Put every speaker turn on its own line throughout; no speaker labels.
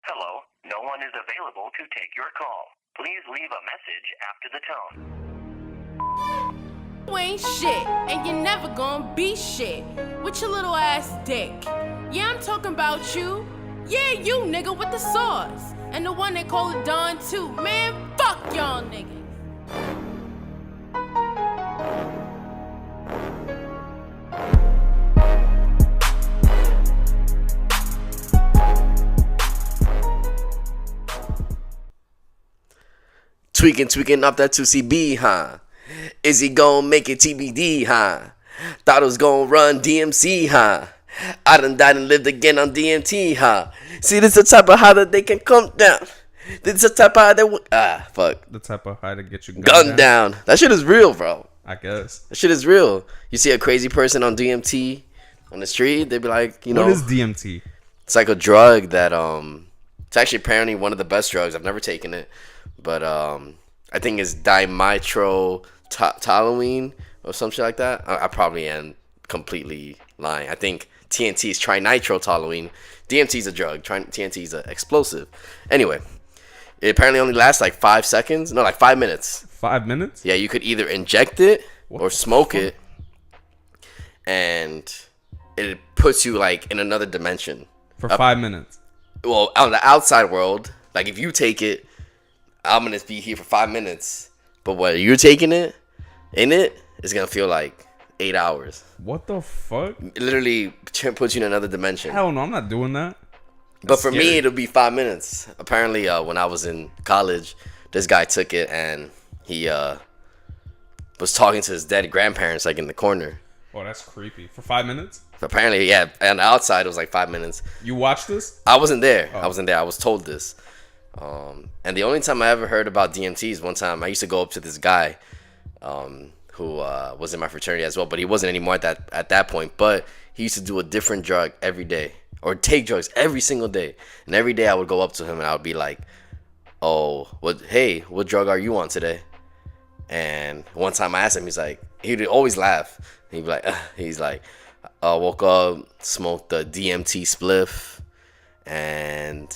Hello, no one is available to take your call. Please leave a message after the tone.
You ain't shit, and you're never gonna be shit with your little ass dick. Yeah, I'm talking about you. Yeah, you nigga with the sauce. And the one they call it Don too. Man, fuck y'all niggas.
Tweaking off that 2CB, huh? Is he gonna make it TBD, huh? Thought I was gonna run DMC, huh? I done died and lived again on DMT, huh? See, this is the type of high that they can come down. This is the type of high that fuck.
The type of high to get you
Gunned down. That shit is real, bro.
I guess.
That shit is real. You see a crazy person on DMT on the street, they be like, you know.
What is DMT?
It's like a drug that, it's actually apparently one of the best drugs. I've never taken it. But I think it's dimethyltoluene or some shit like that. I probably am completely lying. I think TNT is trinitrotoluene. DMT is a drug. TNT is an explosive. Anyway, it apparently only lasts like 5 seconds. No, like 5 minutes.
5 minutes?
Yeah, you could either inject it or smoke it. And it puts you like in another dimension.
For 5 minutes?
Well, on the outside world, like if you take it, I'm gonna be here for 5 minutes, but when you're taking it, it's gonna feel like 8 hours.
What the fuck?
It literally puts you in another dimension.
Hell no, I'm not doing that.
But for me, it'll be 5 minutes. Apparently, when I was in college, this guy took it and he was talking to his dead grandparents like in the corner.
Oh, that's creepy. For 5 minutes?
Apparently, yeah. On the outside, it was like 5 minutes.
You watched this?
I wasn't there.
Oh.
I wasn't there. I was told this. And the only time I ever heard about DMT is one time I used to go up to this guy who was in my fraternity as well, but he wasn't anymore at that point. But he used to do a different drug every day or take drugs every single day. And every day I would go up to him and I would be like, "Oh, what drug are you on today?" And one time I asked him, he'd always laugh. He'd be like, I woke up, smoked the DMT spliff, and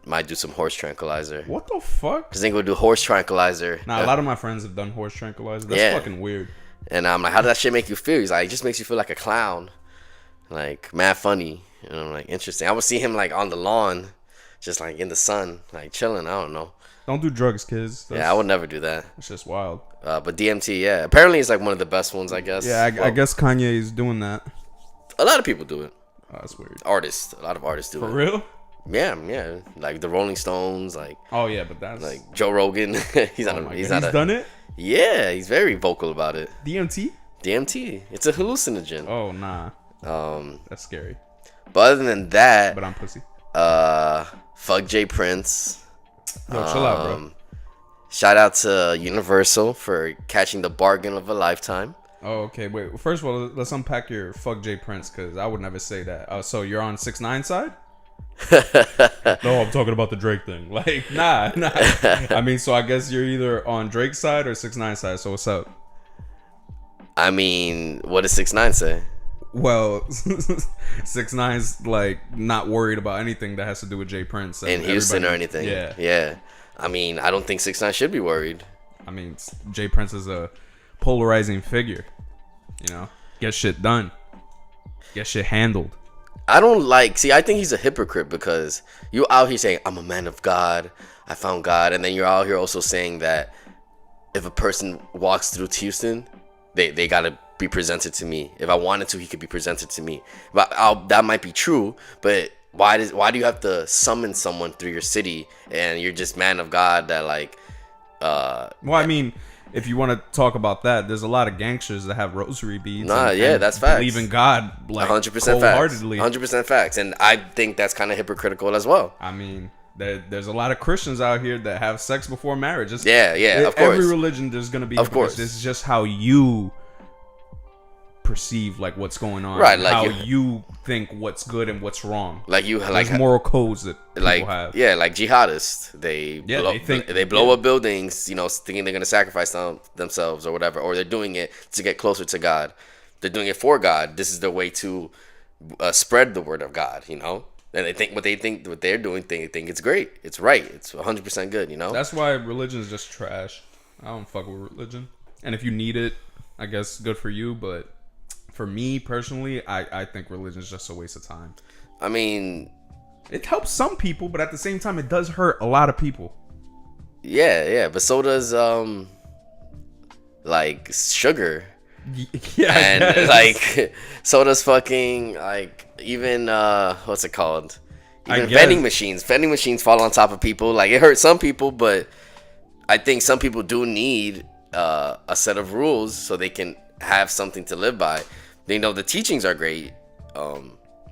might do some horse tranquilizer.
What the fuck?
Cause they go do horse tranquilizer.
Nah, a lot of my friends have done horse tranquilizer. That's fucking weird.
And I'm like, how does that shit make you feel? He's like, it just makes you feel like a clown, like mad funny. And I'm like, interesting. I would see him like on the lawn, just like in the sun, like chilling. I don't know.
Don't do drugs, kids.
I would never do that.
It's just wild.
But DMT, yeah, apparently it's like one of the best ones, I guess.
Yeah, I guess Kanye is doing that.
A lot of people do it.
Oh, that's weird.
A lot of artists do it.
For real?
Yeah, like the Rolling Stones, like.
Oh yeah, but that's
like Joe Rogan. He's
done it.
Yeah, he's very vocal about it.
DMT.
It's a hallucinogen.
Oh nah. That's scary.
But other than that,
but I'm pussy.
Fuck Jas Prince.
Yo, chill out, bro.
Shout out to Universal for catching the bargain of a lifetime.
Oh, okay. Wait. First of all, let's unpack your fuck Jas Prince, because I would never say that. So you're on 6ix9ine side? No, I'm talking about the Drake thing. Like, nah. I mean, so I guess you're either on Drake's side or 6ix9ine side. So what's up?
I mean, what does 6ix9ine say?
Well, 6ix9ine's like not worried about anything that has to do with Jas Prince
in Houston or anything. Yeah. I mean, I don't think 6ix9ine should be worried.
I mean, Jas Prince is a polarizing figure. You know, get shit done, get shit handled.
I think he's a hypocrite because you out here saying, I'm a man of God, I found God, and then you're out here also saying that if a person walks through Houston, they gotta be presented to me. If I wanted to, he could be presented to me. But that might be true, but why do you have to summon someone through your city and you're just man of God that like
well, I mean, if you want to talk about that, there's a lot of gangsters that have rosary beads.
And
that's
facts.
Believe in God, like
100% facts. 100% facts, and I think that's kind of hypocritical as well.
I mean, there's a lot of Christians out here that have sex before marriage.
Of course.
Every religion, there's gonna be.
Of course,
this is just how you perceive like what's going on,
right? Like
how you think what's good and what's wrong.
Like
there's moral codes that people have.
Yeah, like jihadists, they blow up buildings, you know, thinking they're gonna sacrifice themselves or whatever, or they're doing it to get closer to God. They're doing it for God. This is their way to spread the word of God, you know. And they think what they're doing, they think it's great. It's right. It's 100% good, you know?
That's why religion is just trash. I don't fuck with religion. And if you need it, I guess good for you. But for me personally, I think religion is just a waste of time.
I mean,
it helps some people, but at the same time, it does hurt a lot of people.
Yeah. But so does, like, sugar.
Yeah,
and like so does fucking like even what's it called? Even vending machines. Vending machines fall on top of people. Like it hurts some people, but I think some people do need a set of rules so they can have something to live by. They know the teachings are great.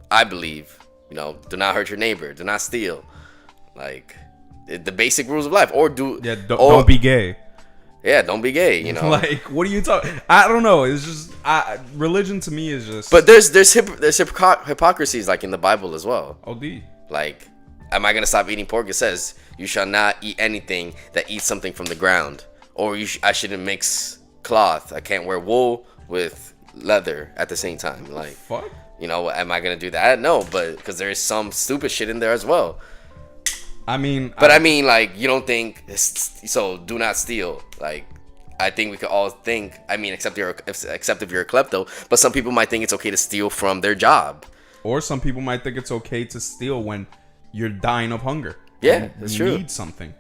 I believe, do not hurt your neighbor, do not steal, like the basic rules of life, or don't
be gay.
Yeah, don't be gay,
Like, what are you talking? I don't know. It's just religion to me is just.
But there's hypocrisies like in the Bible as well.
OD.
Like, am I gonna stop eating pork? It says you shall not eat anything that eats something from the ground, or I shouldn't mix cloth. I can't wear wool with leather at the same time. Like,
fuck.
Am I gonna do that? No, but because there is some stupid shit in there as well.
I mean,
like, you don't think so? Do not steal. Like, I think we could all think. I mean, except if you're a klepto, but some people might think it's okay to steal from their job,
or some people might think it's okay to steal when you're dying of hunger.
Yeah, that's true.
You need something.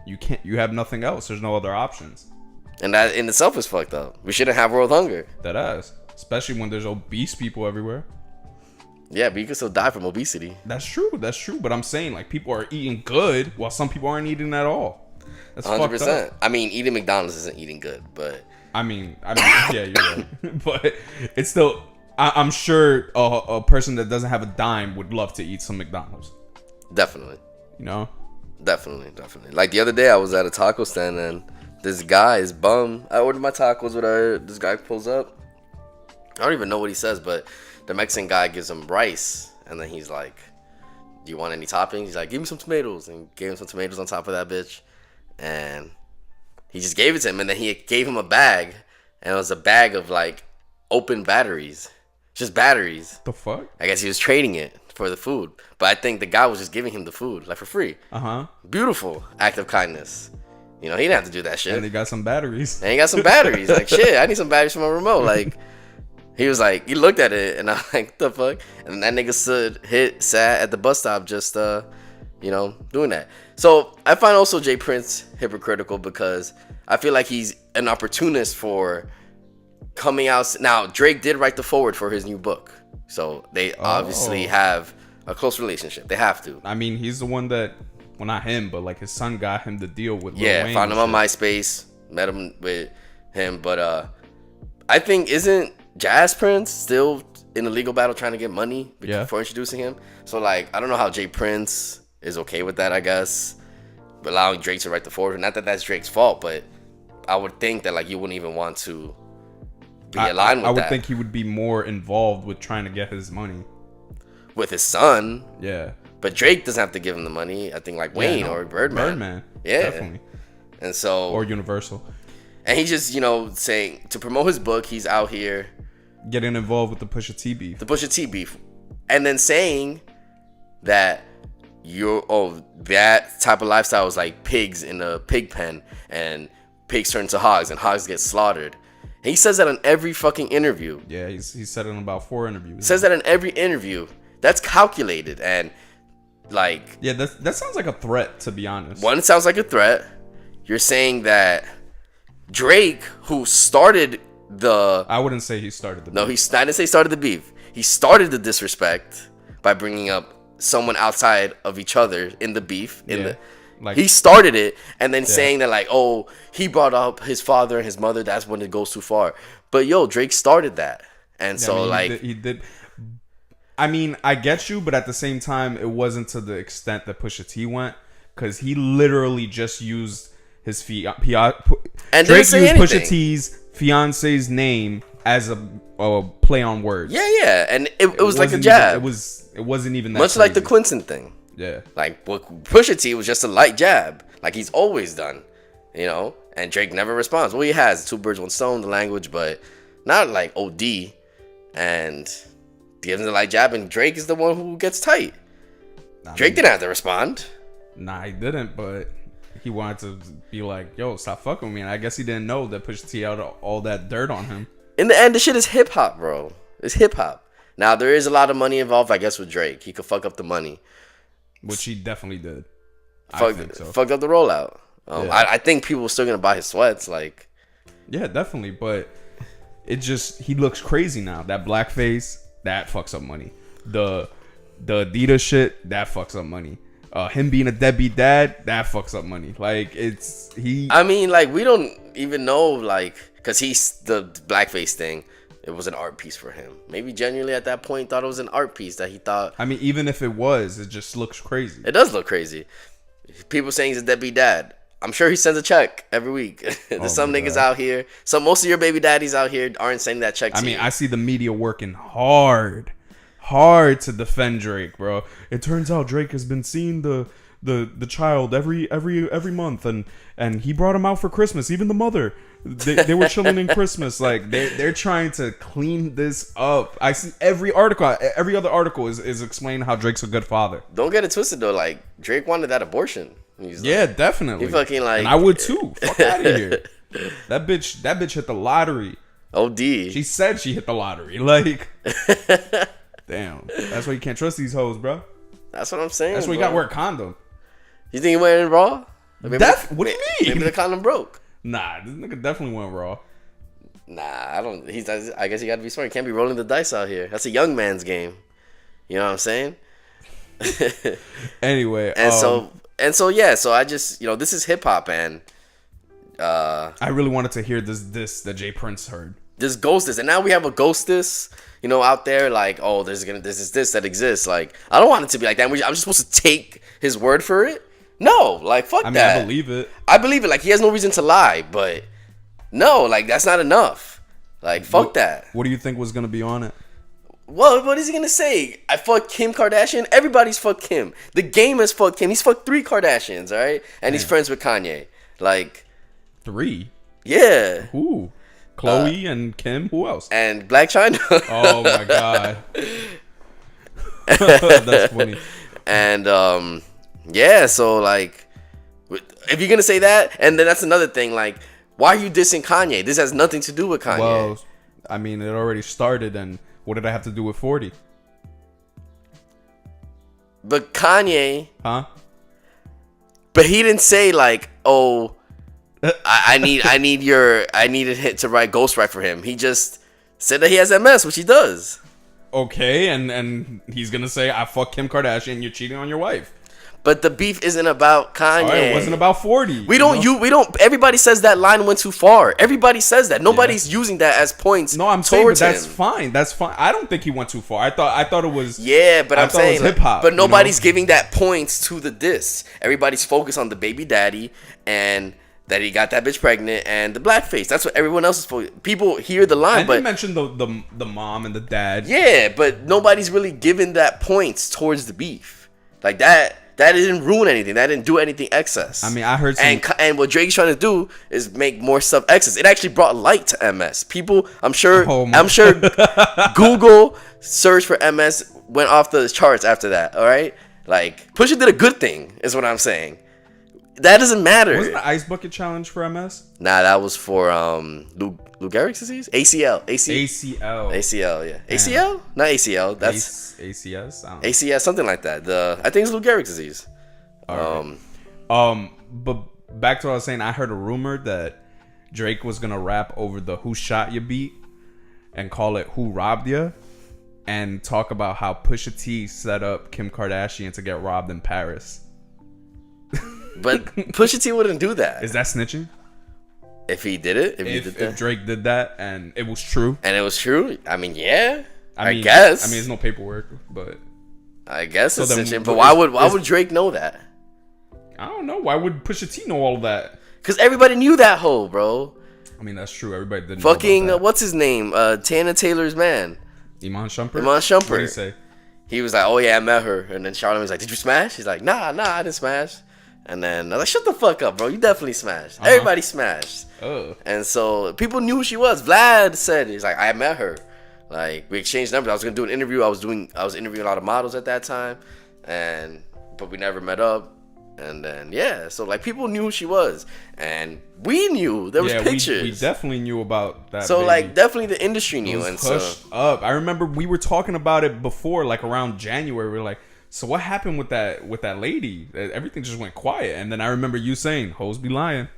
You can't. You have nothing else. There's no other options.
And that in itself is fucked up. We shouldn't have world hunger.
That ass, especially when there's obese people everywhere.
Yeah, but you can still die from obesity.
That's true. But I'm saying, like, people are eating good while some people aren't eating at all. That's
100%. I mean, eating McDonald's isn't eating good, but
I mean, yeah, you're right. But it's still. I'm sure a person that doesn't have a dime would love to eat some McDonald's.
Definitely.
Definitely.
Like the other day, I was at a taco stand and this guy is bum. I ordered my tacos. This guy pulls up. I don't even know what he says, but the Mexican guy gives him rice, and then he's like, "Do you want any toppings?" He's like, "Give me some tomatoes," and gave him some tomatoes on top of that bitch, and he just gave it to him, and then he gave him a bag, and it was a bag of like open batteries, just batteries.
The fuck?
I guess he was trading it for the food, but I think the guy was just giving him the food like for free. Beautiful act of kindness. He didn't have to do that shit.
And he got some batteries.
Like, shit, I need some batteries for my remote. Like. He was like, he looked at it, and I'm like, what the fuck? And then that nigga sat at the bus stop just, doing that. So I find also Jas Prince hypocritical because I feel like he's an opportunist for coming out. Now, Drake did write the foreword for his new book. So they obviously have a close relationship. They have to.
I mean, he's the one that, well, not him, but like his son got him to deal with Lil Wayne.
Found him on MySpace, met him with him. But I think, isn't Jas Prince still in a legal battle trying to get money before introducing him? So, like, I don't know how Jas Prince is okay with that, I guess. But allowing Drake to write the foreword. Not that that's Drake's fault, but I would think that, like, you wouldn't even want to be aligned with that.
I would think he would be more involved with trying to get his money.
With his son.
Yeah.
But Drake doesn't have to give him the money. I think, like, Wayne or Birdman. Yeah.
Definitely.
And so.
Or Universal.
And he's just, saying to promote his book, he's out here
getting involved with the Pusha T beef. And then saying that that type of lifestyle is like pigs in a pig pen and pigs turn to hogs and hogs get slaughtered. And he says that in every fucking interview. Yeah, he said it in about 4 interviews.
Says that in every interview. That's calculated and like.
Yeah, that sounds like a threat, to be honest.
One, it sounds like a threat. You're saying that Drake, who started I wouldn't say he started the beef. No, I didn't say he started the beef. He started the disrespect by bringing up someone outside of each other in the beef. He started it, and then saying that, like, oh, he brought up his father and his mother. That's when it goes too far. But Drake started that, and he
did. I mean, I get you, but at the same time, it wasn't to the extent that Pusha T went, because he literally just used his Drake used Pusha T's fiance's name as a play on words.
Yeah, and it was like a jab.
It wasn't even that
much
crazy.
Like the Quinton thing.
Yeah,
like Pusha T was just a light jab, like he's always done, And Drake never responds. Well, he has 2 birds, 1 stone, the language, but not like OD. And gives him the light jab, and Drake is the one who gets tight. Drake didn't have to respond.
Nah, he didn't, but he wanted to be like, yo, stop fucking with me. And I guess he didn't know that Pusha T had all that dirt on him.
In the end, the shit is hip hop, bro. It's hip hop. Now, there is a lot of money involved, I guess, with Drake. He could fuck up the money.
Which he definitely did.
Fucked up the rollout. I think people are still going to buy his sweats. Like,
yeah, definitely. But he looks crazy now. That blackface, that fucks up money. The Adidas shit, that fucks up money. Him being a deadbeat dad, that fucks up money. Like, I
mean, like, we don't even know, like, because the blackface thing, it was an art piece for him. Maybe genuinely at that point thought it was an art piece that he thought.
I mean, even if it was, it just looks crazy.
It does look crazy. People saying he's a deadbeat dad. I'm sure he sends a check every week. There's some niggas out here. Most of your baby daddies out here aren't sending that check to you.
I see the media working hard to defend Drake, bro. It turns out Drake has been seeing the child every month, and he brought him out for Christmas. Even the mother, they were chilling in Christmas. Like they're trying to clean this up. I see every other article is explaining how Drake's a good father.
Don't get it twisted though. Like Drake wanted that abortion.
Definitely.
He fucking like,
and I would too. Fuck out of here. That bitch hit the lottery.
OD.
She said she hit the lottery. Like, damn. That's why you can't trust these hoes, bro.
That's what I'm saying.
That's why you gotta wear a condom.
You think he went in raw?
What do you mean?
Maybe the condom broke.
Nah, this nigga definitely went raw.
Nah, I don't. I guess you gotta be smart. You can't be rolling the dice out here. That's a young man's game. You know what I'm saying?
Anyway,
so I just, this is hip hop, and
I really wanted to hear this that Jas Prince heard.
This ghostess, and now we have a ghostess, out there. Like, oh, this that exists. Like, I don't want it to be like that. I'm just supposed to take his word for it. No, like, fuck that.
I believe it.
I believe it. Like, he has no reason to lie, but no, like, that's not enough. Like, fuck that.
What do you think was gonna be on it?
Well, what is he gonna say? I fucked Kim Kardashian. Everybody's fucked Kim. The game has fucked Kim. He's fucked 3 Kardashians, all right? And he's friends with Kanye. Like,
3?
Yeah.
Who? Chloe and Kim. Who else?
And Black China.
Oh my god. That's funny.
And yeah. So like, if you're gonna say that, and then that's another thing. Like, why are you dissing Kanye? This has nothing to do with Kanye.
Well, I mean, it already started, and what did I have to do with 40?
But Kanye,
huh?
But he didn't say like, oh, I needed hit to write ghostwrite for him. He just said that he has MS, which he does.
Okay, and he's gonna say, I fuck Kim Kardashian, you're cheating on your wife.
But the beef isn't about Kanye.
Right, it wasn't about 40.
We don't. Everybody says that line went too far. Everybody says that. Nobody's using that as points.
No, I'm saying, but that's fine. That's fine. I don't think he went too far. I thought it was.
Yeah, but I'm saying
hip hop.
But nobody's giving that points to the diss. Everybody's focused on the baby daddy and that he got that bitch pregnant and the blackface. That's what everyone else is focused. People hear the line,
and
but
they mentioned the mom and the dad.
Yeah, but nobody's really giving that points towards the beef. Like that. That didn't ruin anything. That didn't do anything excess.
I mean, I heard some...
And what Drake's trying to do is make more stuff excess. It actually brought light to MS. People, I'm sure Google search for MS went off the charts after that, all right? Like, Pusha did a good thing, is what I'm saying. That doesn't matter.
Wasn't the Ice Bucket Challenge for MS?
Nah, that was for Lou Gehrig's disease? ACL, yeah.
Damn.
ACL? Not ACL. That's...
ACS? I don't know.
ACS, something like that. I think it's Lou Gehrig's disease.
But back to what I was saying, I heard a rumor that Drake was gonna rap over the "Who Shot Ya" beat and call it "Who Robbed Ya," and talk about how Pusha T set up Kim Kardashian to get robbed in Paris.
But Pusha T wouldn't do that.
Is that snitching?
If he did it,
if Drake did that and it was true,
I mean, yeah. I mean,
guess. I mean, there's no paperwork, but
I guess it's snitching. But why would Drake know that?
I don't know. Why would Pusha T know all of that?
Because everybody knew that hoe, bro.
I mean, that's true. Everybody didn't.
Fucking
know about that.
What's his name? Tana Taylor's man.
Iman Shumpert.
What
did he say?
He was like, "Oh yeah, I met her," and then Charlamagne's like, "Did you smash?" He's like, "Nah, I didn't smash." And then I was like, "Shut the fuck up, bro! You definitely smashed. Everybody smashed."
Oh.
And so people knew who she was. Vlad said, "He's like, I met her. Like, we exchanged numbers. I was gonna do an interview. I was interviewing a lot of models at that time, and but we never met up. And then so like people knew who she was, and we knew there was pictures.
We definitely knew about that.
So
baby.
like definitely the industry knew,
It
and
was pushed up. I remember we were talking about it before, like around January. We were like, so what happened with that lady? Everything just went quiet, and then I remember you saying, "Hoes be lying."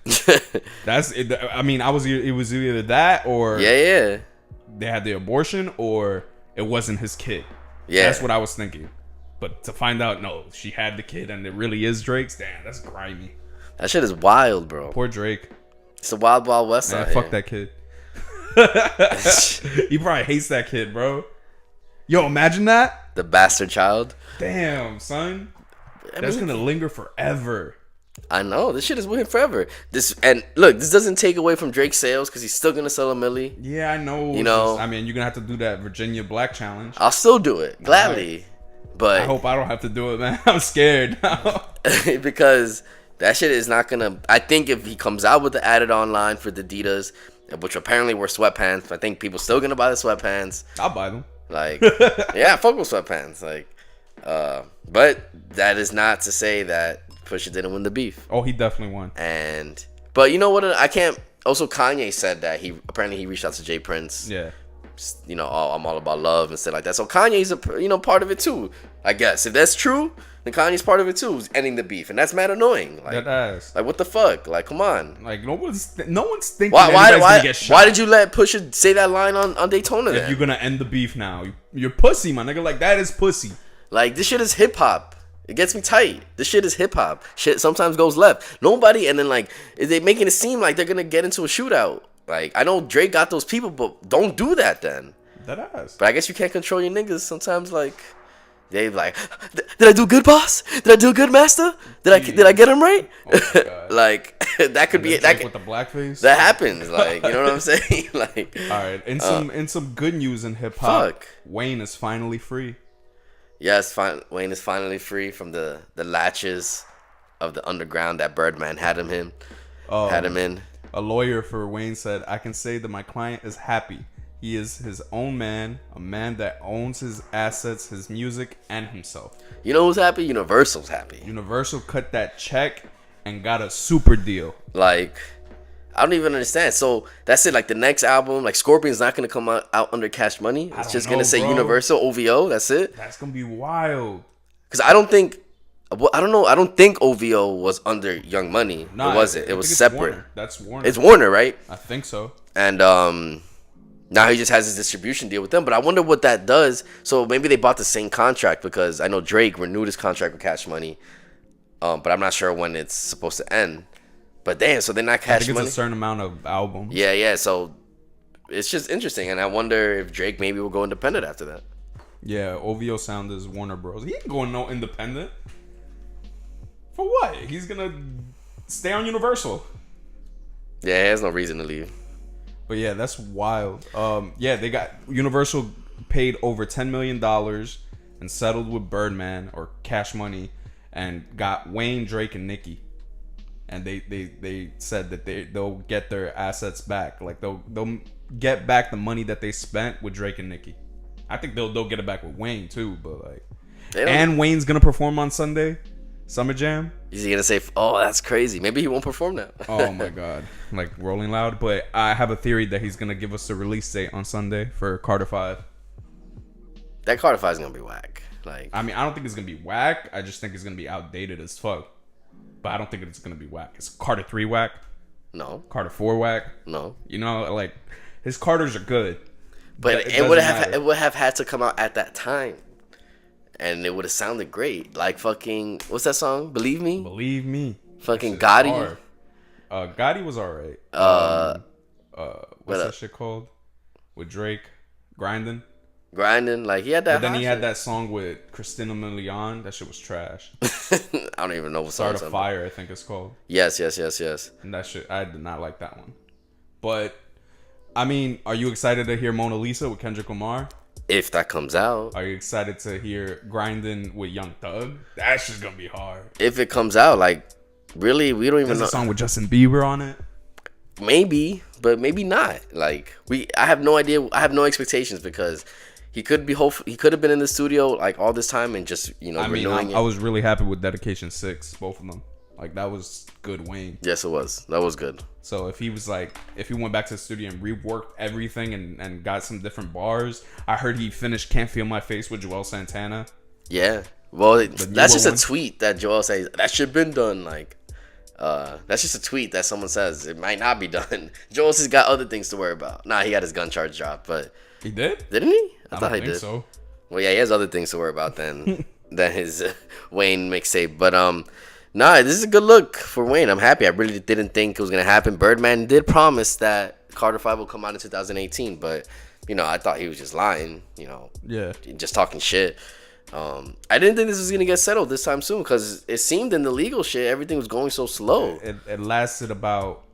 That's it. I mean, it was either that or
they
had the abortion or it wasn't his kid.
Yeah,
that's what I was thinking. But to find out, no, she had the kid and it really is Drake's. Damn, that's grimy.
That shit is wild, bro.
Poor Drake.
It's the wild, wild west
Man,
side.
fuck that kid. He probably hates that kid, bro. Yo, imagine that.
The bastard child.
Damn, son. That's gonna linger forever.
I know. This shit is with him forever. And look, this doesn't take away from Drake's sales because he's still gonna sell a milli.
Yeah, I know.
You know,
I mean, you're gonna have to do that Virginia Black Challenge.
I'll still do it gladly. But
I hope I don't have to do it, man. I'm scared now.
because that shit is not gonna. I think if he comes out with the added online for the Adidas, which apparently were sweatpants, I think people still gonna buy the sweatpants.
I'll buy them.
Like, yeah, fuck with sweatpants. Like, but that is not to say that Pusha didn't win the beef.
Oh, he definitely won.
But you know what? I can't. Also, Kanye said that he reached out to Jas Prince.
Yeah.
You know, I'm all about love and stuff like that. So Kanye's part of it too. I guess if that's true, then Kanye's part of it too. Is ending the beef, and that's mad annoying. Like,
that ass.
Like what the fuck? Like come on.
Like no one's thinking.
Why
gonna get shot.
Why did you let Pusha say that line on Daytona?
If
then?
you're gonna end the beef now, you're pussy, my nigga. Like that is pussy.
Like this shit is hip hop. It gets me tight. This shit is hip hop. Shit sometimes goes left. Nobody, and then like they making it seem like they're gonna get into a shootout. Like I know Drake got those people, but don't do that then.
That ass.
But I guess you can't control your niggas. Sometimes like they like, did I do good, boss? Did I do good, master? Did I get him right?
Oh my God.
Like that could be it.
With the blackface.
That happens. Like you know what I'm saying? Like
all right. In some good news in hip hop,
fuck.
Wayne is finally free.
Yes, Wayne is finally free from the latches of the underground that Birdman had him in.
A lawyer for Wayne said, "I can say that my client is happy. He is his own man, a man that owns his assets, his music, and himself."
You know who's happy? Universal's happy.
Universal cut that check and got a super deal.
Like, I don't even understand. So that's it. Like the next album, like Scorpion's not gonna come out under Cash Money. It's just gonna say Universal OVO. That's it.
That's gonna be wild.
Because I don't think OVO was under Young Money.
Nah,
it wasn't. It was separate.
Warner. That's Warner.
It's Warner, right?
I think so.
And now he just has his distribution deal with them. But I wonder what that does. So maybe they bought the same contract because I know Drake renewed his contract with Cash Money. But I'm not sure when it's supposed to end. But damn, so they're not Cash Money.
It's a certain amount of albums.
Yeah. So it's just interesting, and I wonder if Drake maybe will go independent after that.
Yeah, OVO sound is Warner Bros. He ain't going no independent. For what? He's gonna stay on Universal.
Yeah, he has no reason to leave.
But yeah, that's wild. Yeah, they got Universal paid over $10 million and settled with Birdman or Cash Money and got Wayne, Drake, and Nicki. And they said that they'll get their assets back. Like they'll get back the money that they spent with Drake and Nicki. I think they'll get it back with Wayne too, but like, and Wayne's gonna perform on Sunday, Summer Jam.
Is he gonna say, "Oh, that's crazy"? Maybe he won't perform now.
Oh my God, like Rolling Loud. But I have a theory that he's gonna give us a release date on Sunday for Carter 5.
That Carter 5 is gonna be whack. Like,
I mean, I don't think it's gonna be whack. I just think it's gonna be outdated as fuck. But I don't think it's gonna be whack. Is Carter 3 whack?
No.
Carter 4 whack?
No.
You know, like his Carters are good.
But it would have had to come out at that time, and it would have sounded great. Like fucking what's that song? Believe Me.
Believe Me.
Fucking Gotti.
Gotti was alright. What's that shit called? With Drake, Grinding.
Like he had that.
But then he had that song with Christina Milian. That shit was trash.
I don't even know what song.
Start a Fire, I think it's called.
Yes.
And that shit, I did not like that one. But I mean, are you excited to hear Mona Lisa with Kendrick Lamar?
If that comes out.
Are you excited to hear Grinding with Young Thug? That's just gonna be hard.
If it comes out, like, really, we don't even know.
There's a song with Justin Bieber on it.
Maybe, but maybe not. Like, I have no idea. I have no expectations because he could be he could have been in the studio like all this time and just renewing it.
I was really happy with Dedication 6, both of them. Like that was good Wayne.
Yes, it was. That was good.
So if he went back to the studio and reworked everything and got some different bars, I heard he finished "Can't Feel My Face" with Joel Santana.
Yeah. Well, that's just a tweet that Joel says that should have been done. Like, that's just a tweet that someone says it might not be done. Joel's has got other things to worry about. Nah, he got his gun charge dropped, but
he did,
didn't he?
I thought he did. So.
Well, yeah, he has other things to worry about than his Wayne mixtape. But nah, this is a good look for Wayne. I'm happy. I really didn't think it was gonna happen. Birdman did promise that Carter 5 will come out in 2018, but I thought he was just lying.
Yeah,
just talking shit. I didn't think this was gonna get settled this time soon because it seemed in the legal shit everything was going so slow.
It lasted about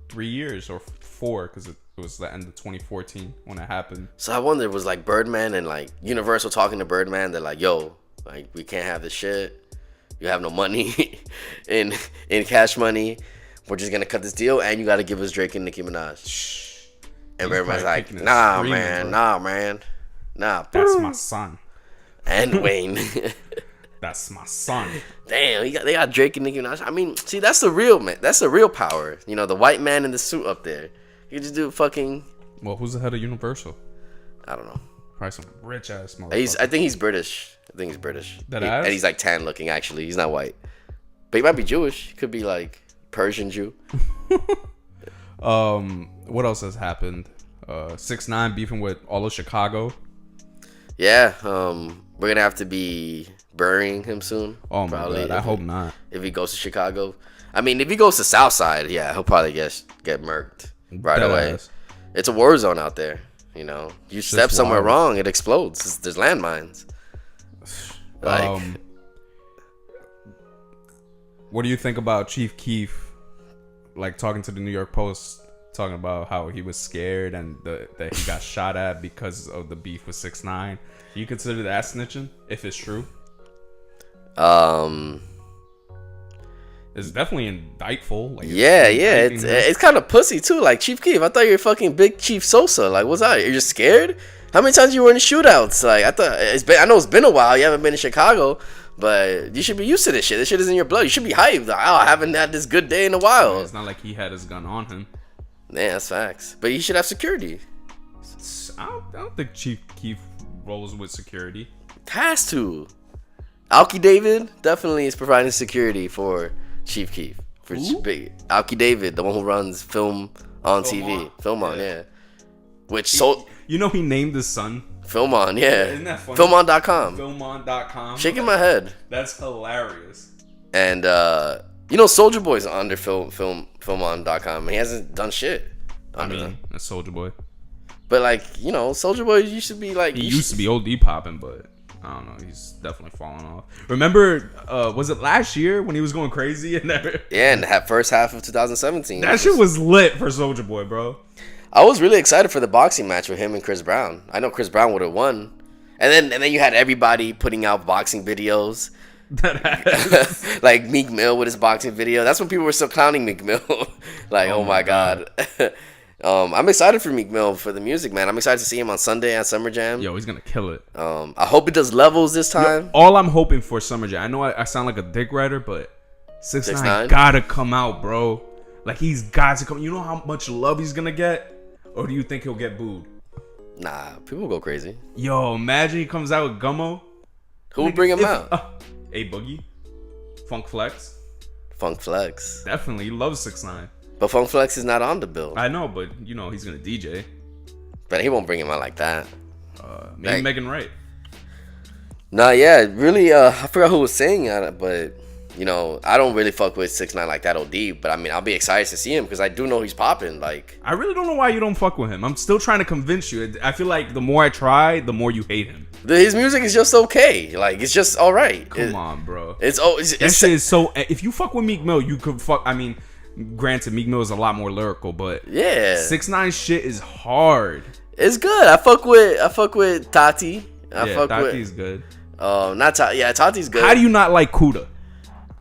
3 years or 4 because it was the end of 2014 when it happened.
So I wonder, was like Birdman and like Universal talking to Birdman? They're like, "Yo, like we can't have this shit. You have no money in Cash Money. We're just gonna cut this deal, and you got to give us Drake and Nicki Minaj." And Birdman's like, "Nah, man. Nah,
that's my son."
And Wayne.
That's my son.
Damn, they got Drake and Nicki Minaj. I mean, see, that's the real man. That's the real power. The white man in the suit up there. You just do fucking.
Well, who's the head of Universal?
I don't know.
Probably some rich ass motherfucker.
I think he's British. And he's like tan looking. Actually, he's not white, but he might be Jewish. He could be like Persian Jew.
What else has happened? 6ix9ine beefing with all of Chicago.
Yeah, we're gonna have to be burying him soon.
Oh my god, I hope not.
If he goes to Chicago, I mean, if he goes to Southside, yeah, he'll probably get murked right away. It's a war zone out there. You step somewhere wrong, it explodes. There's landmines. Like,
what do you think about Chief Keef, like talking to the New York Post, talking about how he was scared and that he got shot at because of the beef with 6ix9ine? Do you consider that snitching if it's true? It's definitely indictful. Like,
it's kind of pussy too. Like, Chief Keef, I thought you were fucking Big Chief Sosa. Like, what's that? You're just scared? How many times you were in shootouts? Like, I know it's been a while. You haven't been in Chicago, but you should be used to this shit. This shit is in your blood. You should be hyped. Like, I haven't had this good day in a while.
It's not like he had his gun on him.
Yeah, that's facts. But he should have security.
I don't think Chief Keef rolls with security.
Has to. Alki David definitely is providing security for Chief Keef. For big Alki David, the one who runs Film on TV. Film on, yeah.
He named his son
Film on, yeah.
Isn't that funny?
Filmon.com.
Filmon.com.
Shaking my head.
That's hilarious.
And Soulja Boy's under Filmon.com. He hasn't done shit.
That's Soulja Boy.
But like, Soulja Boy used to be like,
he used to be OD popping, but I don't know. He's definitely falling off. Remember, was it last year when he was going crazy and
yeah, in the first half of 2017.
That shit was lit for Soulja Boy, bro.
I was really excited for the boxing match with him and Chris Brown. I know Chris Brown would have won. And then you had everybody putting out boxing videos. Like Meek Mill with his boxing video. That's when people were still clowning Meek Mill. Like, oh my god. I'm excited for Meek Mill for the music, man. I'm excited to see him on Sunday at Summer Jam.
Yo, he's gonna kill it.
I hope it does levels this time.
All I'm hoping for Summer Jam. I know I sound like a dick rider, but 6ix9ine gotta come out, bro. Like, he's got to come. You know how much love he's gonna get? Or do you think he'll get booed?
Nah, people go crazy.
Yo, imagine he comes out with Gummo.
Who would bring him out?
A Boogie, Funk Flex.
Definitely,
he loves 6ix9ine.
But Funk Flex is not on the bill.
I know, but he's gonna DJ.
But he won't bring him out like that.
Maybe Megan Wright.
Nah, yeah, really. I forgot who was saying it, but I don't really fuck with 6ix9ine like that OD. But I mean, I'll be excited to see him because I do know he's popping. Like,
I really don't know why you don't fuck with him. I'm still trying to convince you. I feel like the more I try, the more you hate him.
His music is just okay. Like, it's just all right.
Come on, bro.
That
shit is so. If you fuck with Meek Mill, you could fuck. I mean, granted, Meek Mill is a lot more lyrical, but
yeah,
6ix9ine shit is hard.
It's good. I fuck with Tati.
Tati's good.
Not Tati. Yeah, Tati's good.
How do you not like Kuda?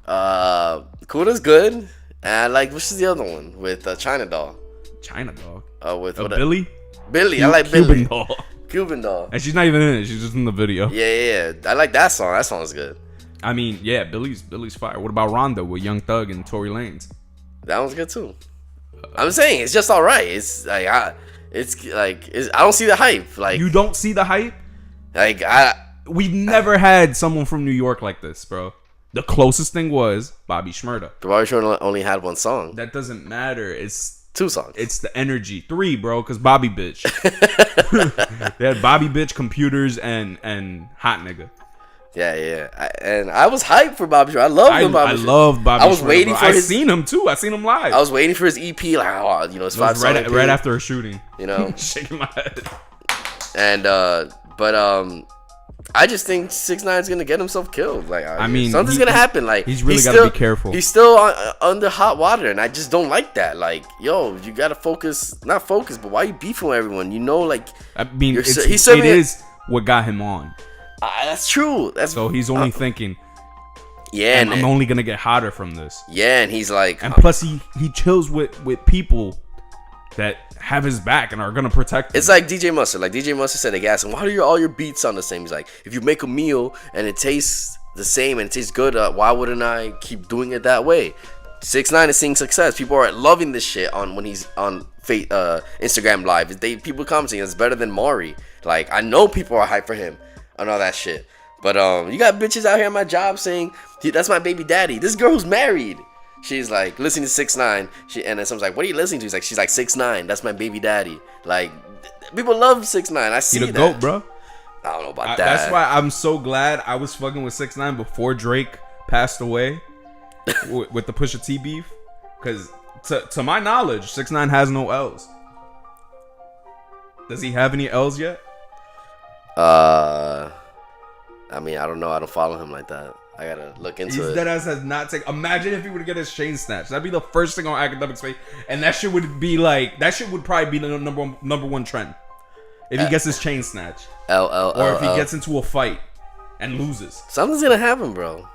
Kuda's good. And like, which is the other one with China Doll?
China Dog.
With
Billy.
I like Billy.
Cuban Doll.
Cuban doll.
And she's not even in it. She's just in the video.
Yeah. I like that song. That song's good.
I mean, yeah, Billy's fire. What about Rondo with Young Thug and Tory Lanez?
That one's good too. I'm saying it's just all right. It's like I don't see the hype. Like
you don't see the hype.
Like
we've never had someone from New York like this, bro. The closest thing was Bobby Shmurda.
But Bobby Shmurda only had one song.
That doesn't matter. It's
2 songs.
It's the energy. 3, bro, because Bobby bitch. They had Bobby bitch, computers, and hot nigga.
Yeah. And I was hyped for Bobby Shmurda. I love him. I
love Bobby.
I was
Shmurda,
waiting
bro.
for.
I seen him too. I seen him live.
I was waiting for his EP. Like, oh, you know, it's 5 songs.
Right after a shooting.
You know,
shaking my head.
And I just think 6ix9ine is gonna get himself killed. Like, I mean, something's gonna happen. Like,
he's really gotta be careful.
He's still under hot water, and I just don't like that. Like, yo, you gotta not focus, but why are you beefing with everyone? You know, like,
I mean, it is what got him on.
That's true.
So he's only thinking,
yeah,
I'm only gonna get hotter from this.
Yeah, and he's like,
and plus he chills with people that have his back and are gonna protect him.
It's like DJ Mustard. Like DJ Mustard said, they asked him, why do all your beats sound the same? He's like, if you make a meal and it tastes the same and it tastes good, why wouldn't I keep doing it that way? 6ix9ine is seeing success. People are loving this shit when he's on Instagram Live. People commenting it's better than Maury. Like, I know people are hyped for him and all that shit. But you got bitches out here at my job saying that's my baby daddy. This girl who's married. She's like listening to 6ix9ine. And then someone's like, "What are you listening to?" She's like 6ix9ine. That's my baby daddy. Like, people love 6ix9ine. I see that.
You the GOAT, bro.
I don't know about that.
That's why I'm so glad I was fucking with 6ix9ine before Drake passed away with the Pusha T beef. Because to my knowledge, 6ix9ine has no L's. Does he have any L's yet?
I mean, I don't know. I don't follow him like that. I gotta look into it.
That ass has not taken. Imagine if he were to get his chain snatched. That'd be the first thing on Academic's face, and that shit would be like that. Shit would probably be the number one trend if he gets his chain snatched, or if he gets into a fight and loses.
Something's gonna happen, bro.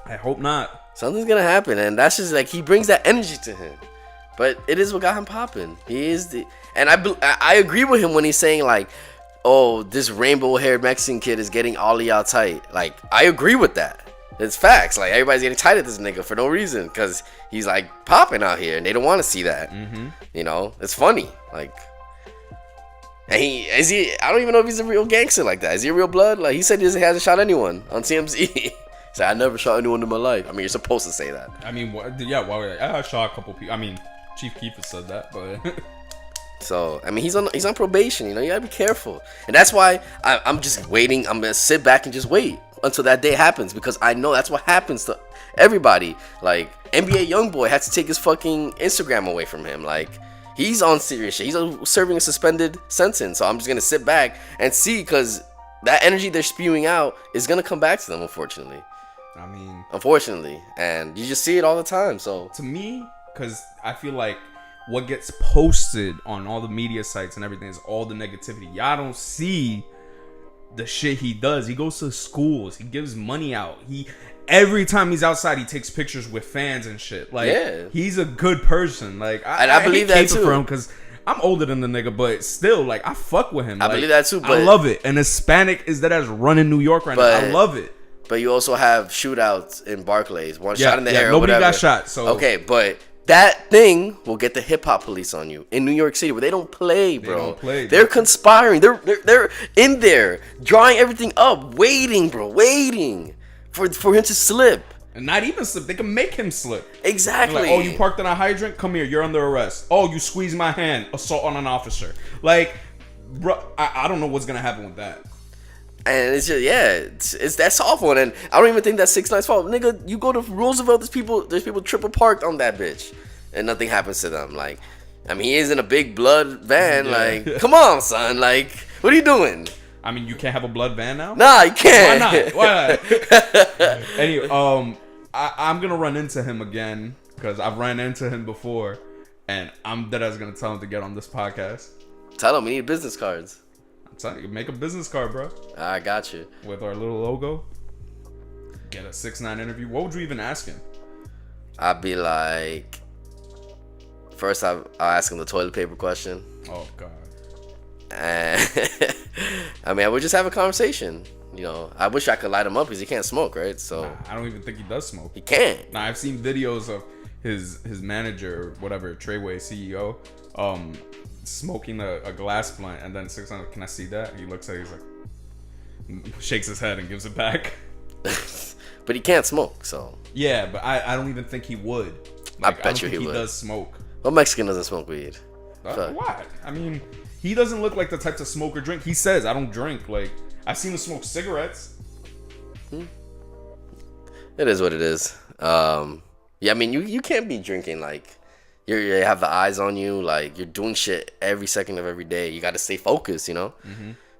I hope not.
Something's gonna happen, and that's just like he brings that energy to him. But it is what got him popping. He is and I agree with him when he's saying like, "Oh, this rainbow-haired Mexican kid is getting all of y'all tight." Like, I agree with that. It's facts. Like, everybody's getting tight at this nigga for no reason because he's like popping out here and they don't want to see that. Mm-hmm. You know, it's funny. Like, and I don't even know if he's a real gangster like that. Is he a real blood? Like, he said he hasn't shot anyone on TMZ. He said, "I never shot anyone in my life." I mean, you're supposed to say that.
I mean, I shot a couple people. I mean, Chief Keef has said that, but.
So, I mean, he's on probation. You know, you gotta be careful, and that's why I'm just waiting. I'm gonna sit back and just wait until that day happens because I know that's what happens to everybody. Like, NBA YoungBoy had to take his fucking Instagram away from him. Like, he's on serious shit. He's serving a suspended sentence. So I'm just gonna sit back and see because that energy they're spewing out is gonna come back to them. Unfortunately, and you just see it all the time. So
to me, because I feel like what gets posted on all the media sites and everything is all the negativity. Y'all don't see the shit he does. He goes to schools. He gives money out. Every time he's outside, he takes pictures with fans and shit. Like, yeah. He's a good person. Like, I believe that too. For him because I'm older than the nigga, but still, like, I fuck with him.
I believe that too. But
I love it. And Hispanic is that as running New York right now. I love it.
But you also have shootouts in Barclays. One shot in the air.
Nobody
got
shot. So
okay, but that thing will get the hip hop police on you in New York City, where they don't play, bro. They're conspiring. They're in there drawing everything up, waiting for him to slip.
And not even slip. They can make him slip.
Exactly.
Like, oh, you parked on a hydrant? Come here. You're under arrest. Oh, you squeezed my hand. Assault on an officer. Like, bro, I don't know what's gonna happen with that.
And it's just it's that's awful. And I don't even think that's 6ix9ine's fault, nigga. You go to Roosevelt, there's people triple parked on that bitch, and nothing happens to them. Like, I mean, he is in a big blood van. Yeah. Like, come on, son. Like, what are you doing?
I mean, you can't have a blood van now.
Nah, you can't.
Why not? Anyway, I'm gonna run into him again because I've ran into him before, and I'm deadass gonna tell him to get on this podcast.
Tell him we need business cards.
Make a business card, bro.
I got you.
With our little logo. Get a 6ix9ine interview. What would you even ask him?
I'd be like, first I'll ask him the toilet paper question.
Oh God.
And I mean, I would just have a conversation. You know, I wish I could light him up because he can't smoke, right? So
Nah, I don't even think he does smoke.
he can't.
Nah, I've seen videos of his manager, or whatever, Treyway CEO, smoking a glass blunt, and then 600. Can I see that? He looks at it, he's like, shakes his head and gives it back.
But he can't smoke, so
Yeah, but I don't even think he would.
I bet you he would.
He does smoke.
what Mexican doesn't smoke weed?
What? I mean, he doesn't look like the type to smoke or drink. He says, I don't drink. Like, I've seen him smoke cigarettes.
It is what it is. Yeah, I mean, you can't be drinking like you have the eyes on you, like you're doing shit every second of every day. You got to stay focused, you know.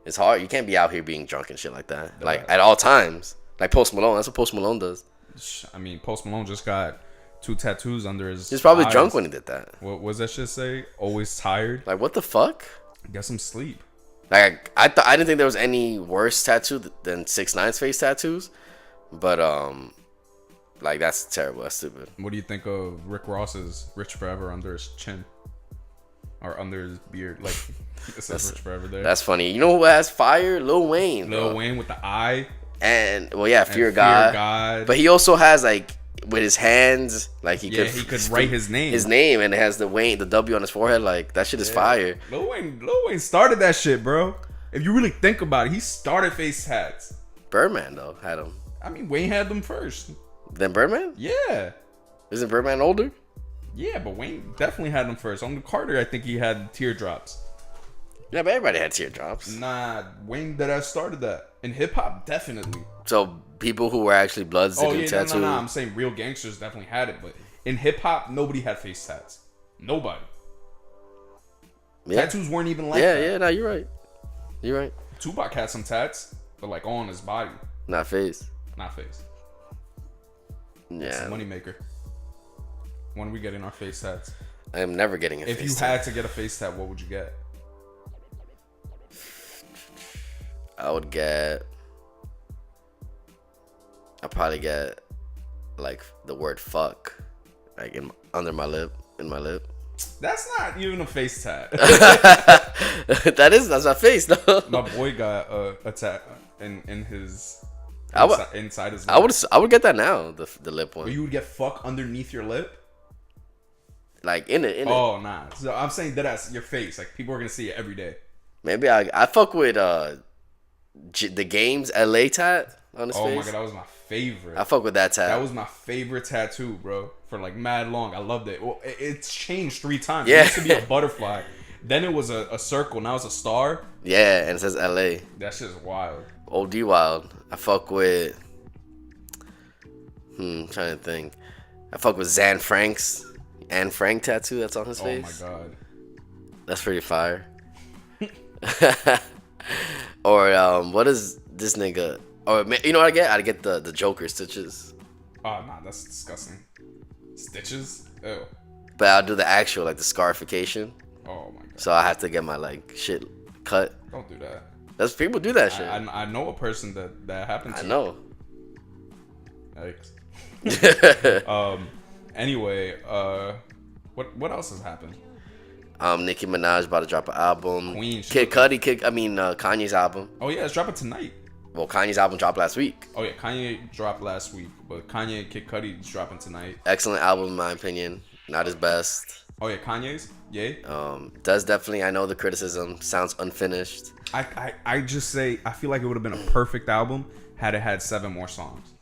It's hard. You can't be out here being drunk and shit like that, like at all times. Like Post Malone, that's what Post Malone does.
I mean, Post Malone just got 2 tattoos under his.
He's probably
eyes.
drunk when he did that.
What was that shit say? Always tired.
Like, what the fuck?
Get some sleep.
Like, I didn't think there was any worse tattoo than 6ix9ine's face tattoos, but like that's terrible. That's stupid.
What do you think of Rick Ross's "Rich Forever" under his chin, or under his beard? Like, it says "Rich Forever" there.
That's funny. You know who has fire? Lil Wayne.
Lil Wayne with the eye.
And well, yeah, Fear God. But he also has like with his hands, like he could
write his name.
And it has the W on his forehead. Like that shit is fire.
Lil Wayne started that shit, bro. If you really think about it, he started face tats.
Birdman though had them.
I mean, Wayne had them first.
Then Birdman?
Yeah.
Isn't Birdman older?
Yeah, but Wayne definitely had them first. On the Carter, I think he had teardrops.
Yeah, but everybody had teardrops.
Nah, Wayne that started that. In hip hop, definitely.
So people who were actually Bloods that do tattoo.
No. I'm saying real gangsters definitely had it, but in hip hop, nobody had face tats. Nobody.
Yeah.
Tattoos weren't even like that.
Yeah, no, you're right. You're right.
Tupac had some tats, but like on his body.
Not face.
Not face.
Yeah.
It's a moneymaker. When are we getting our face tats?
I am never getting a face tat.
If you had to get a face tat, what would you get?
I'd probably get like the word fuck like under my lip, in my lip.
That's not even a face tat.
That's my face though.
My boy got a tat in his inside his
lip.
lip.
I would get that now, the lip one.
Or you would get fuck underneath your lip?
Like in it.
Oh, nah. So I'm saying that's your face. Like people are gonna see it every day.
Maybe I fuck with the game's LA tat on his face.
Oh my god, that was my favorite.
I fuck with that tat.
That was my favorite tattoo, bro. For like mad long. I loved it. Well, it's changed 3 times.
Yeah.
It used to be a butterfly. Then it was a circle. Now it's a star.
Yeah, and it says LA.
That shit is wild.
OD wild. I fuck with trying to think. I fuck with Anne Frank tattoo that's on his face.
Oh my god.
That's pretty fire. Or what is this nigga? Or you know what I get? I get the Joker stitches.
Oh nah, that's disgusting. Stitches? Ew.
But I'll do the actual like the scarification.
Oh my god.
So I have to get my like shit cut.
Don't do that.
That's people do that shit.
I know a person that happened to.
I know.
Yikes. Anyway, what else has happened?
Nicki Minaj about to drop an album.
Queen.
Kanye's album.
Oh yeah, it's dropping tonight.
Well, Kanye's album dropped last week.
Oh yeah, Kanye dropped last week, but Kanye and Kid Cudi's dropping tonight.
Excellent album in my opinion. Not his best.
Oh yeah, Kanye's? Yay.
Does definitely, I know the criticism, sounds unfinished.
I just say I feel like it would have been a perfect album had it had 7 more songs.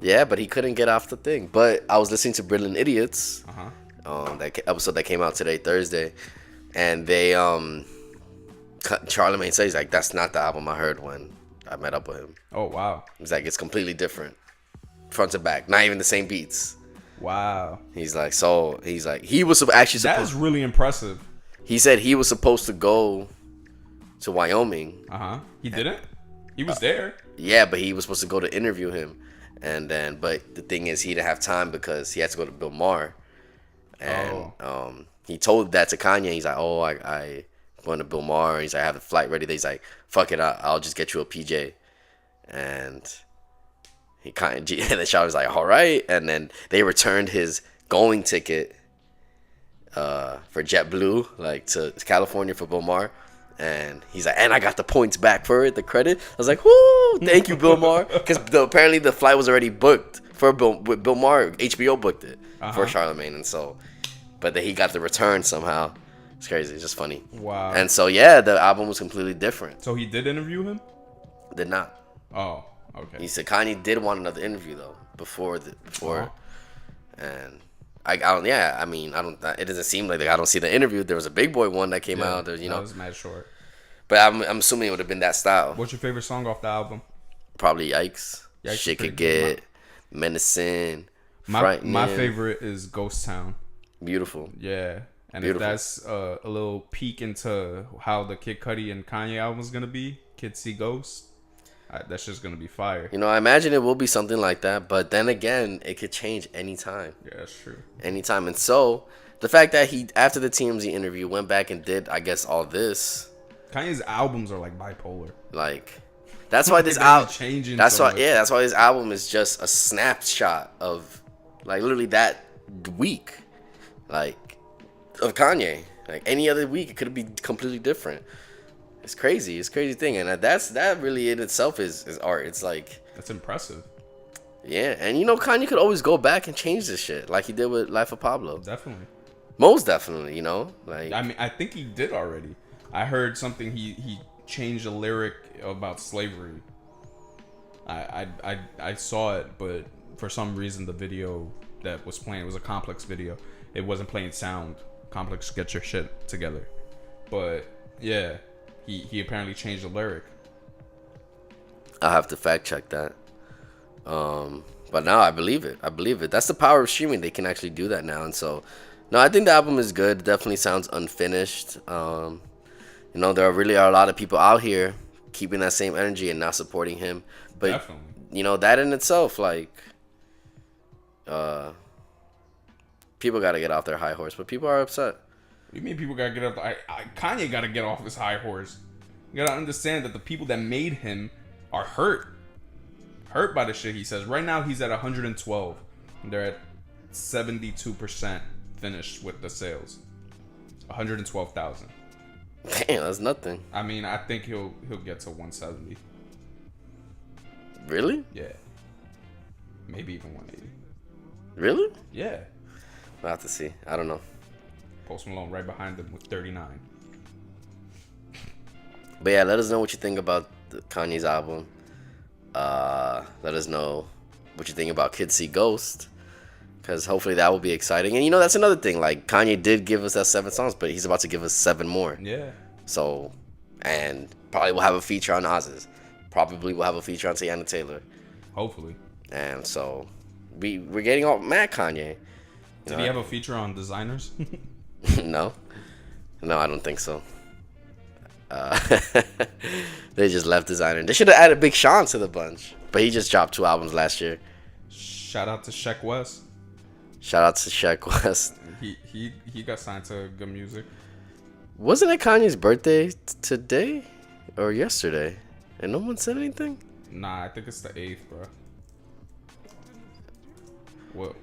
Yeah, but he couldn't get off the thing. But I was listening to Brilliant Idiots. That episode that came out today, Thursday, and they Charlamagne says like that's not the album I heard when I met up with him.
Oh wow.
He's like it's completely different, front to back, not even the same beats.
Wow.
He was actually supposed.
That is really impressive.
He said he was supposed to go to Wyoming.
He didn't. He was there.
Yeah, but he was supposed to go to interview him, but the thing is he didn't have time because he had to go to Bill Maher. And he told that to Kanye. He's like, "Oh, I going to Bill Maher." He's like, "I have the flight ready." He's like, "Fuck it, I'll just get you a PJ." And he kind of and the shot was like, "All right." And then they returned his going ticket for JetBlue, like to California for Bill Maher, And he's like, and I got the points back for it, the credit. I was like, whoo, thank you, Bill Maher. Because apparently the flight was already booked for Bill Maher. HBO booked it for Charlemagne. And so, but then he got the return somehow. It's crazy. It's just funny.
Wow.
And so, yeah, the album was completely different.
So he did interview him?
Did not.
Oh, okay.
He said Kanye did want another interview, though, before. And I don't, yeah, I mean, it doesn't seem like I don't see the interview. There was a Big Boy one that came out. There, you know.
That was mad short.
But I'm assuming it would have been that style.
What's your favorite song off the album?
Probably Yikes. Shit Could Get, Menacing, Frightening.
My favorite is Ghost Town.
Beautiful.
Yeah. And
Beautiful.
if that's a little peek into how the Kid Cudi and Kanye album is going to be, Kids See Ghosts, that's just going to be fire.
You know, I imagine it will be something like that. But then again, it could change anytime.
Yeah, that's true.
Anytime. And so, the fact that he, after the TMZ interview, went back and did, I guess, all this.
Kanye's albums are like bipolar.
Like, that's why this album.
That's
why this album is just a snapshot of, like, literally that week, like, of Kanye. Like any other week, it could be completely different. It's crazy. It's a crazy thing, and that really in itself is art. It's like
that's impressive.
Yeah, and you know, Kanye could always go back and change this shit, like he did with Life of Pablo.
Definitely.
Most definitely, you know. Like
I mean, I think he did already. I heard something he changed a lyric about slavery. I saw it, but for some reason the video that was playing, it was a Complex video. It wasn't playing sound. Complex, get your shit together. But yeah, he apparently changed the lyric.
I'll have to fact check that. But no, I believe it. That's the power of streaming. They can actually do that now. And so, no, I think the album is good. It definitely sounds unfinished. You know, there really are a lot of people out here keeping that same energy and not supporting him. But
definitely.
You know, that in itself, like, people got to get off their high horse. But people are upset.
What do you mean people got to get off? Kanye got to get off his high horse. You got to understand that the people that made him are hurt by the shit he says. Right now he's at 112 and they're at 72% finished with the sales. 112,000.
Damn, that's nothing.
I mean, I think he'll get to 170.
Really?
Yeah. Maybe even 180.
Really?
Yeah.
We'll have to see. I don't know.
Post Malone right behind him with 39.
But yeah, let us know what you think about Kanye's album. Let us know what you think about Kids See Ghost, because hopefully that will be exciting. And you know, that's another thing. Like, Kanye did give us that 7 songs, but he's about to give us 7 more.
Yeah.
So, and probably we'll have a feature on Oz's. Probably we'll have a feature on Tiana Taylor.
Hopefully.
And so we're getting all mad Kanye.
Did he have a feature on Designers?
No, I don't think so. They just left Designer. They should have added Big Sean to the bunch, but he just dropped 2 albums last year.
Shout out to Sheck West.
Shout out to Sheck West.
He got signed to Good Music.
Wasn't it Kanye's birthday today or yesterday? And no one said anything?
Nah, I think it's the 8th, bro.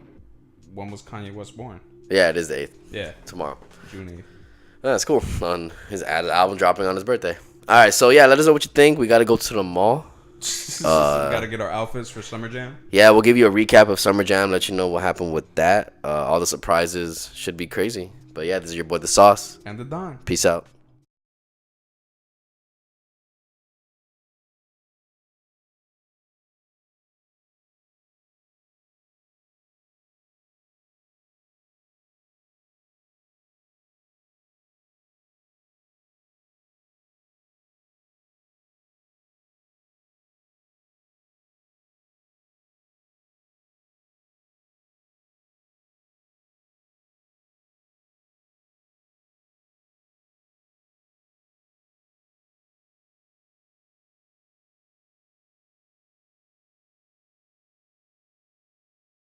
When was Kanye West born?
Yeah, it is the 8th.
Yeah.
Tomorrow.
June 8th.
That's cool. On his album dropping on his birthday. All right, so yeah, let us know what you think. We got to go to the mall.
Got to get our outfits for Summer Jam.
Yeah, we'll give you a recap of Summer Jam, let you know what happened with that. All the surprises should be crazy. But yeah, this is your boy, The Sauce.
And the Don.
Peace out.